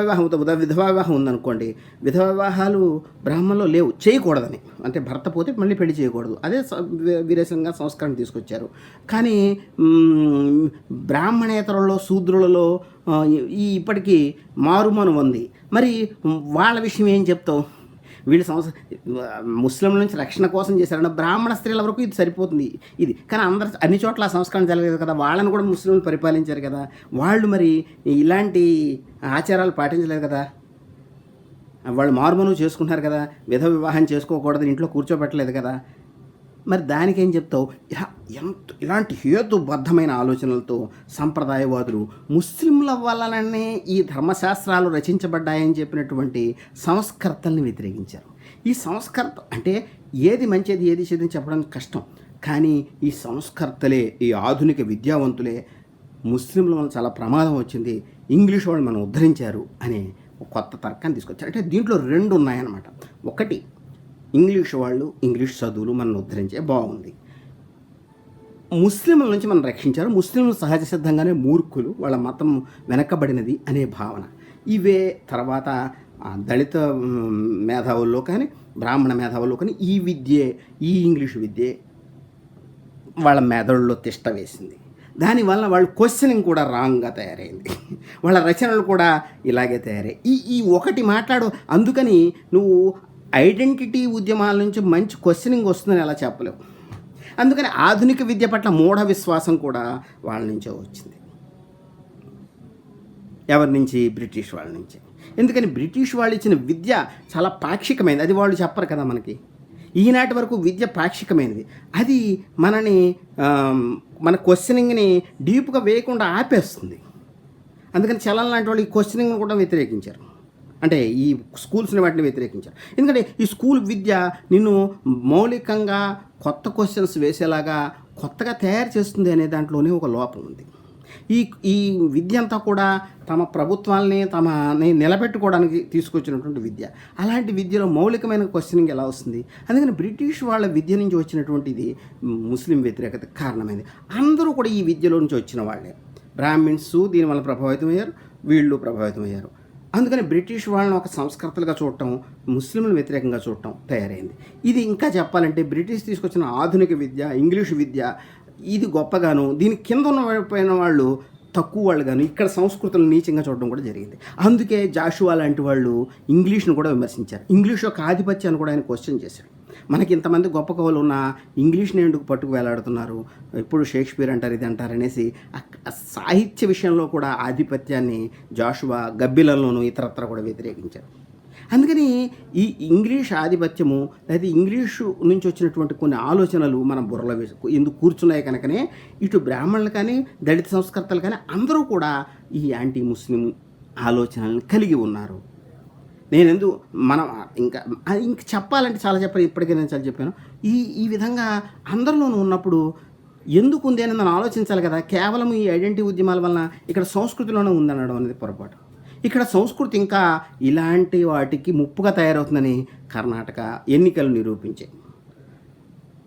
వివాహం ఉందనుకోండి, విధవ వివాహాలు బ్రాహ్మణులు లేవు, చేయకూడదని, అంటే భర్త పోతే మళ్ళీ పెళ్లి చేయకూడదు. అదే వీరేశంగా సంస్కరణ తీసుకొచ్చారు. కానీ బ్రాహ్మణేతరులలో శూద్రులలో ఇప్పటికీ మారుమను ఉంది. మరి వాళ్ళ విషయం ఏం చెప్తావు? వీళ్ళు ముస్లింల నుంచి రక్షణ కోసం చేశారన్న బ్రాహ్మణ స్త్రీల వరకు ఇది సరిపోతుంది ఇది. కానీ అన్ని చోట్ల సంస్కరణ జరగలేదు కదా, వాళ్ళని కూడా ముస్లింలు పరిపాలించారు కదా, వాళ్ళు మరి ఇలాంటి ఆచారాలు పాటించలేదు కదా, వాళ్ళు మారుమను చేసుకుంటున్నారు కదా, విధవ వివాహం చేసుకోకూడదు ఇంట్లో కూర్చోబెట్టలేదు కదా. మరి దానికేం చెప్తావు? ఇలాంటి హేతుబద్ధమైన ఆలోచనలతో సంప్రదాయవాదులు ముస్లింల వల్లనే ఈ ధర్మశాస్త్రాలు రచించబడ్డాయని చెప్పినటువంటి సంస్కర్తల్ని వ్యతిరేకించారు. ఈ సంస్కర్త అంటే ఏది మంచిది ఏది చెడు చెప్పడానికి కష్టం, కానీ ఈ సంస్కర్తలే, ఈ ఆధునిక విద్యావంతులే ముస్లింల వల్ల చాలా ప్రమాదం వచ్చింది, ఇంగ్లీష్ వాళ్ళు మనం ఉద్ధరించారు అనే కొత్త తర్కాన్ని తీసుకొచ్చారు. అంటే దీంట్లో రెండు ఉన్నాయన్నమాట. ఒకటి, ఇంగ్లీష్ వాళ్ళు ఇంగ్లీష్ చదువులు మనం ఉద్ధరించే బాగుంది, ముస్లింల నుంచి మనం రక్షించారు, ముస్లింలు సహజ సిద్ధంగానే మూర్ఖులు, వాళ్ళ మతం వెనకబడినది అనే భావన. ఇవే తర్వాత దళిత మేధావుల్లో కానీ బ్రాహ్మణ మేధావుల్లో కానీ ఈ ఇంగ్లీషు విద్యే వాళ్ళ మెదడుల్లో తిష్ట వేసింది. దానివల్ల వాళ్ళు క్వశ్చనింగ్ కూడా రాంగ్గా తయారైంది, వాళ్ళ రచనలు కూడా ఇలాగే తయారయ్యాయి. ఈ ఒకటి మాట్లాడు. అందుకని నువ్వు ఐడెంటిటీ ఉద్యమాల నుంచి మంచి క్వశ్చనింగ్ వస్తుందని ఎలా చెప్పలేవు. అందుకని ఆధునిక విద్య పట్ల మూఢ విశ్వాసం కూడా వాళ్ళ నుంచే వచ్చింది. ఎవరి నుంచి? బ్రిటిష్ వాళ్ళ నుంచి. ఎందుకని బ్రిటిష్ వాళ్ళు ఇచ్చిన విద్య చాలా పాక్షికమైనది, అది వాళ్ళు చెప్పరు కదా మనకి. ఈనాటి వరకు విద్య పాక్షికమైనది, అది మన క్వశ్చనింగ్ని డీప్గా వేయకుండా ఆపేస్తుంది. అందుకని చలన్ లాంటి వాళ్ళు ఈ క్వశ్చనింగ్ని కూడా వ్యతిరేకించారు, అంటే ఈ స్కూల్స్ని వాటిని వ్యతిరేకించారు. ఎందుకంటే ఈ స్కూల్ విద్య నిన్ను మౌలికంగా కొత్త క్వశ్చన్స్ వేసేలాగా కొత్తగా తయారు చేస్తుంది అనే దాంట్లోనే ఒక లోపం ఉంది. ఈ విద్య అంతా కూడా తమ ప్రభుత్వాలని నిలబెట్టుకోవడానికి తీసుకొచ్చినటువంటి విద్య. అలాంటి విద్యలో మౌలికమైన క్వశ్చనింగ్ ఎలా వస్తుంది? అందుకని బ్రిటిష్ వాళ్ళ విద్య నుంచి వచ్చినటువంటిది ముస్లిం వ్యతిరేకత కారణమైంది. అందరూ కూడా ఈ విద్యలో నుంచి వచ్చిన వాళ్ళే. బ్రాహ్మిన్స్ దీనివల్ల ప్రభావితం అయ్యారు, వీళ్ళు ప్రభావితమయ్యారు. అందుకని బ్రిటిష్ వాళ్ళని ఒక సంస్కర్తలుగా చూడటం, ముస్లింలు వ్యతిరేకంగా చూడటం తయారైంది. ఇది ఇంకా చెప్పాలంటే బ్రిటిష్ తీసుకొచ్చిన ఆధునిక విద్య, ఇంగ్లీషు విద్య ఇది గొప్పగాను, దీని కింద ఉన్న వాళ్ళు తక్కువ వాళ్ళు గాను ఇక్కడ సంస్కృతులను నీచంగా చూడడం కూడా జరిగింది. అందుకే జాషువా లాంటి వాళ్ళు ఇంగ్లీష్ను కూడా విమర్శించారు. ఇంగ్లీష్ యొక్క ఆధిపత్యాన్ని కూడా ఆయన క్వశ్చన్ చేశాడు. మనకి ఇంతమంది గొప్ప కవులు ఉన్న ఇంగ్లీష్ని ఎందుకు పట్టుకు వేలాడుతున్నారు, ఇప్పుడు షేక్స్పియర్ అంటారు ఇది అంటారు అనేసి సాహిత్య విషయంలో కూడా ఆధిపత్యాన్ని జాషువా గబ్బిలంలోనూ ఇతరత్ర కూడా వ్యతిరేకించారు. అందుకని ఈ ఇంగ్లీష్ ఆధిపత్యము లేదా ఇంగ్లీషు నుంచి వచ్చినటువంటి కొన్ని ఆలోచనలు మన బుర్రలో ఎందుకు కూర్చున్నాయి కనుకనే ఇటు బ్రాహ్మణులు కానీ దళిత సంస్కర్తలు కానీ అందరూ కూడా ఈ యాంటీ ముస్లిం ఆలోచనలను కలిగి ఉన్నారు. మనం ఇంకా చెప్పాలంటే చాలా చెప్పాలి, ఇప్పటికే నేను చాలా చెప్పాను. ఈ విధంగా అందరిలోనూ ఉన్నప్పుడు ఎందుకు ఉంది అని మనం ఆలోచించాలి కదా. కేవలం ఈ ఐడెంటిటీ ఉద్యమాల వలన ఇక్కడ సంస్కృతిలోనే ఉందనడం అనేది పొరపాటు. ఇక్కడ సంస్కృతి ఇంకా ఇలాంటి వాటికి ముప్పుగా తయారవుతుందని కర్ణాటక ఎన్నికలు నిరూపించాయి.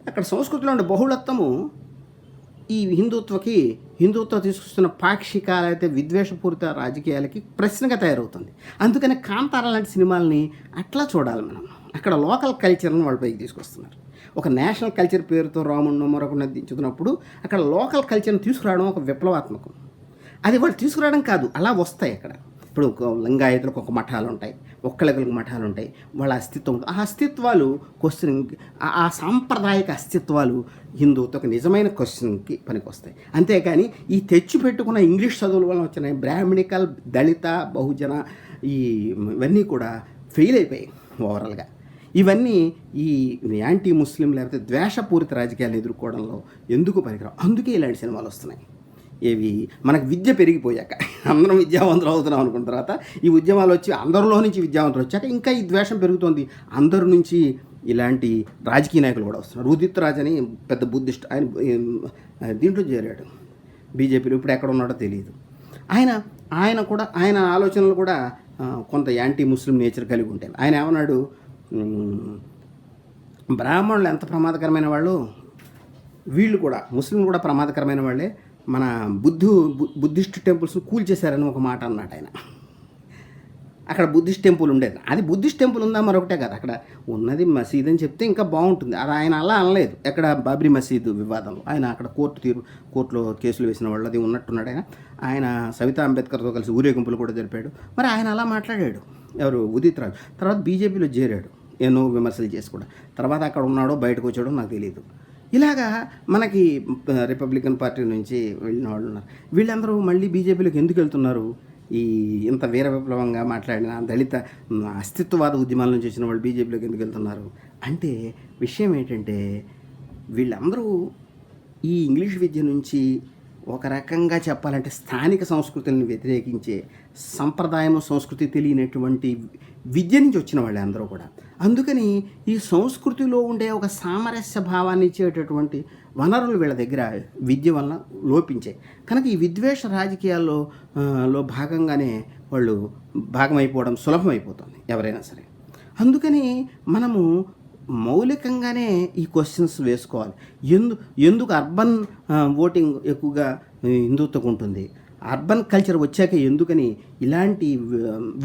అక్కడ సంస్కృతిలో ఉండే బహుళత్వము ఈ హిందుత్వం తీసుకొస్తున్న పాక్షిక అయితే విద్వేషపూరిత రాజకీయాలకి ప్రశ్నగా తయారవుతుంది. అందుకని కాంతార లాంటి సినిమాలని అట్లా చూడాలి మనం. అక్కడ లోకల్ కల్చర్ని వాళ్ళ పైకి తీసుకొస్తున్నారు. ఒక నేషనల్ కల్చర్ పేరుతో రాముడినో మరొకటి దించుతున్నప్పుడు అక్కడ లోకల్ కల్చర్ని తీసుకురావడం ఒక విప్లవాత్మకం. అది వాళ్ళు తీసుకురావడం కాదు, అలా వస్తాయి. అక్కడ ఇప్పుడు లింగాయతులకు ఒక మఠాలు ఉంటాయి, ఒక్కళ్ళకి మఠాలు ఉంటాయి, వాళ్ళ అస్తిత్వం ఉంటుంది. ఆ అస్తిత్వాలు క్వశ్చనింగ్, ఆ సాంప్రదాయక అస్తిత్వాలు హిందువుతో నిజమైన క్వశ్చన్కి పనికి వస్తాయి. అంతేకాని ఈ తెచ్చి పెట్టుకున్న ఇంగ్లీష్ చదువుల వల్ల వచ్చిన బ్రాహ్మణికల్, దళిత, బహుజన ఇవన్నీ కూడా ఫెయిల్ అయిపోయాయి ఓవరాల్గా. ఇవన్నీ ఈ యాంటీ ముస్లిం లేకపోతే ద్వేషపూరిత రాజకీయాలు ఎదుర్కోవడంలో ఎందుకు పనికిరావు. అందుకే ఇలాంటి సినిమాలు వస్తున్నాయి. ఏవి మనకు విద్య పెరిగిపోయాక అందరం విద్యావంతులు అవుతున్నాం అనుకున్న తర్వాత ఈ ఉద్యమాలు వచ్చి అందరిలో నుంచి విద్యావంతులు వచ్చాక ఇంకా ఈ ద్వేషం పెరుగుతోంది. అందరి నుంచి ఇలాంటి రాజకీయ నాయకులు కూడా వస్తున్నారు. ఉదిత్ రాజ్ అని పెద్ద బుద్ధిస్ట్, ఆయన దీంట్లో చేరాడు బీజేపీలో. ఇప్పుడు ఎక్కడ ఉన్నాడో తెలియదు. ఆయన ఆలోచనలు కూడా కొంత యాంటీ ముస్లిం నేచర్ కలిగి ఉంటాయి. ఆయన ఏమన్నాడు, బ్రాహ్మణులు ఎంత ప్రమాదకరమైన వాళ్ళు, వీళ్ళు కూడా ముస్లింలు కూడా ప్రమాదకరమైన వాళ్ళే, మన బుద్ధిస్ట్ టెంపుల్స్ని కూల్చేశారని ఒక మాట అన్నాడు ఆయన. అక్కడ బుద్ధిస్ట్ టెంపుల్ ఉండేది, అది బుద్ధిస్ట్ టెంపుల్ ఉందా మరొకటే కదా, అక్కడ ఉన్నది మసీద్ అని చెప్తే ఇంకా బాగుంటుంది. అది ఆయన అలా అనలేదు. ఎక్కడ బాబ్రీ మసీదు వివాదంలో ఆయన అక్కడ కోర్టులో కేసులు వేసిన వాళ్ళు అది ఉన్నట్టున్నాడు. ఆయన సవితా అంబేద్కర్తో కలిసి ఊరేగింపులు కూడా జరిపాడు. మరి ఆయన అలా మాట్లాడాడు ఎవరు, ఉదిత్ రాజ్. తర్వాత బీజేపీలో చేరాడు, ఎన్నో విమర్శలు చేసి కూడా. తర్వాత అక్కడ ఉన్నాడో బయటకు వచ్చాడో నాకు తెలియదు. ఇలాగా మనకి రిపబ్లికన్ పార్టీ నుంచి వెళ్ళిన వాళ్ళు ఉన్నారు. వీళ్ళందరూ మళ్ళీ బీజేపీలోకి ఎందుకు వెళ్తున్నారు? ఈ ఇంత వీర విప్లవంగా మాట్లాడిన దళిత అస్తిత్వవాద ఉద్యమాల నుంచి వచ్చిన వాళ్ళు బీజేపీలోకి ఎందుకు వెళ్తున్నారు అంటే విషయం ఏంటంటే, వీళ్ళందరూ ఈ ఇంగ్లీష్ విద్య నుంచి ఒక రకంగా చెప్పాలంటే స్థానిక సంస్కృతులను వ్యతిరేకించే, సంప్రదాయము సంస్కృతి తెలియనటువంటి విద్య నుంచి వచ్చిన వాళ్ళే అందరూ కూడా. అందుకని ఈ సంస్కృతిలో ఉండే ఒక సామరస్య భావాన్ని ఇచ్చేటటువంటి వనరులు వీళ్ళ దగ్గర విద్య వలన లోపించాయి. కనుక ఈ విద్వేష రాజకీయాల్లో భాగంగానే వాళ్ళు భాగమైపోవడం సులభమైపోతుంది ఎవరైనా సరే. అందుకని మనము మౌలికంగానే ఈ క్వశ్చన్స్ వేసుకోవాలి. ఎందుకు అర్బన్ ఓటింగ్ ఎక్కువగా హిందుత్వకు ఉంటుంది, అర్బన్ కల్చర్ వచ్చాక ఎందుకని ఇలాంటి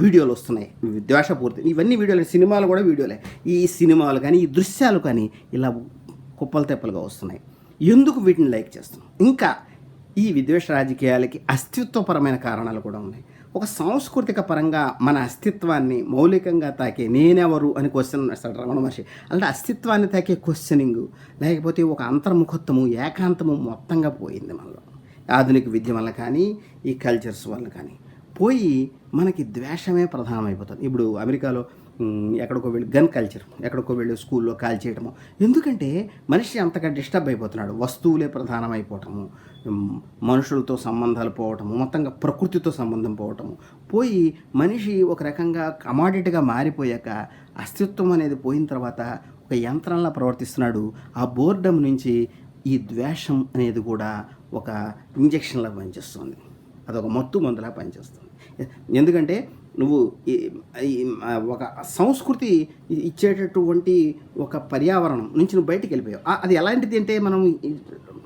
వీడియోలు వస్తున్నాయి ద్వేషపూర్తి. ఇవన్నీ వీడియోలు, సినిమాలు కూడా వీడియోలే. ఈ సినిమాలు కానీ ఈ దృశ్యాలు కానీ ఇలా కుప్పలు తెప్పలుగా వస్తున్నాయి. ఎందుకు వీటిని లైక్ చేస్తున్నాం? ఇంకా ఈ విద్వేష రాజకీయాలకి అస్తిత్వపరమైన కారణాలు కూడా ఉన్నాయి. ఒక సాంస్కృతిక పరంగా మన అస్తిత్వాన్ని మౌలికంగా తాకే నేనెవరు అని క్వశ్చన్ వేస్తాడు రమణ మహర్షి. అలాంటి అస్తిత్వాన్ని తాకే క్వశ్చనింగ్, లేకపోతే ఒక అంతర్ముఖత్వము, ఏకాంతము మొత్తంగా పోయింది మనలో. ఆధునిక విద్య వల్ల కానీ ఈ కల్చర్స్ వల్ల కానీ పోయి మనకి ద్వేషమే ప్రధానమైపోతుంది. ఇప్పుడు అమెరికాలో ఎక్కడికో వెళ్ళి గన్ కల్చర్, ఎక్కడికో వెళ్ళి స్కూల్లో కాల్ చేయటము. ఎందుకంటే మనిషి అంతగా డిస్టర్బ్ అయిపోతున్నాడు. వస్తువులే ప్రధానమైపోవటము, మనుషులతో సంబంధాలు పోవటము, మొత్తంగా ప్రకృతితో సంబంధం పోవటము పోయి మనిషి ఒక రకంగా కమాడిటీగా మారిపోయాక అస్తిత్వం అనేది పోయిన తర్వాత ఒక యంత్రంలా ప్రవర్తిస్తున్నాడు. ఆ బోర్డమ్ నుంచి ఈ ద్వేషం అనేది కూడా ఒక ఇంజెక్షన్లా పనిచేస్తుంది, అదొక మత్తు మందులా పనిచేస్తుంది. ఎందుకంటే నువ్వు ఒక సంస్కృతి ఇచ్చేటటువంటి ఒక పర్యావరణం నుంచి నువ్వు బయటికి వెళ్ళిపోయావు. అది ఎలాంటిది అంటే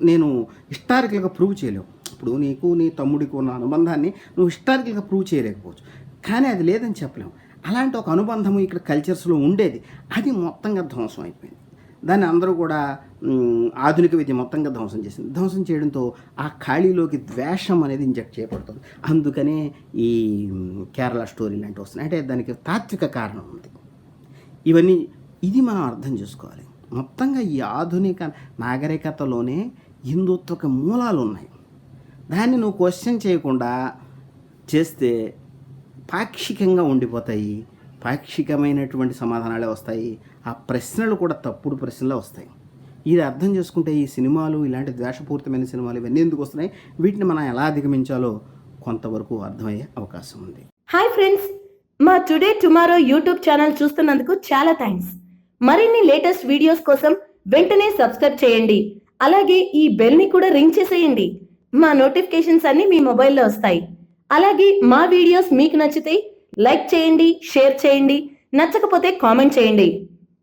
నేను హిస్టారికల్గా ప్రూవ్ చేయలేవు. ఇప్పుడు నీకు నీ తమ్ముడికి ఉన్న అనుబంధాన్ని నువ్వు హిస్టారికల్గా ప్రూవ్ చేయలేకపోవచ్చు, కానీ అది లేదని చెప్పలేము. అలాంటి ఒక అనుబంధము ఇక్కడ కల్చర్స్లో ఉండేది, అది మొత్తంగా ధ్వంసం అయిపోయింది. దాన్ని అందరూ కూడా ఆధునిక విద్య మొత్తంగా ధ్వంసం చేసింది. ధ్వంసం చేయడంతో ఆ ఖాళీలోకి ద్వేషం అనేది ఇంజెక్ట్ చేయబడుతుంది. అందుకనే ఈ కేరళ స్టోరీ లాంటివి వస్తున్నాయి. అంటే దానికి తాత్విక కారణం ఉంది. ఇది మనం అర్థం చేసుకోవాలి. మొత్తంగా ఈ ఆధునిక నాగరికతలోనే హిందుత్వక మూలాలు ఉన్నాయి. దాన్ని నువ్వు క్వశ్చన్ చేయకుండా చేస్తే పాక్షికంగా ఉండిపోతాయి, పాక్షికమైనటువంటి సమాధానాలే వస్తాయి. ఆ ప్రశ్నలు కూడా తప్పుడు ప్రశ్నలే వస్తాయి. ఇది అర్థం చేసుకుంటే ఈ సినిమాలు, ఇలాంటి ద్వేషపూరితమైన సినిమాలు ఇవన్నీ ఎందుకు వస్తున్నాయి, వీటిని మనం ఎలా అధిగమించాలో కొంతవరకు అర్థమయ్యే అవకాశం ఉంది. హాయ్ ఫ్రెండ్స్, మా టుడే టుమారో యూట్యూబ్ ఛానల్ చూస్తున్నందుకు చాలా థ్యాంక్స్. మరిన్ని లేటెస్ట్ వీడియోస్ కోసం వెంటనే సబ్స్క్రైబ్ చేయండి. అలాగే ఈ బెల్ ని కూడా రింగ్ చేసేయండి. మా నోటిఫికేషన్స్ అన్ని మీ మొబైల్లో వస్తాయి. అలాగే మా వీడియోస్ మీకు నచ్చితే లైక్ చేయండి, షేర్ చేయండి, నచ్చకపోతే కామెంట్ చేయండి.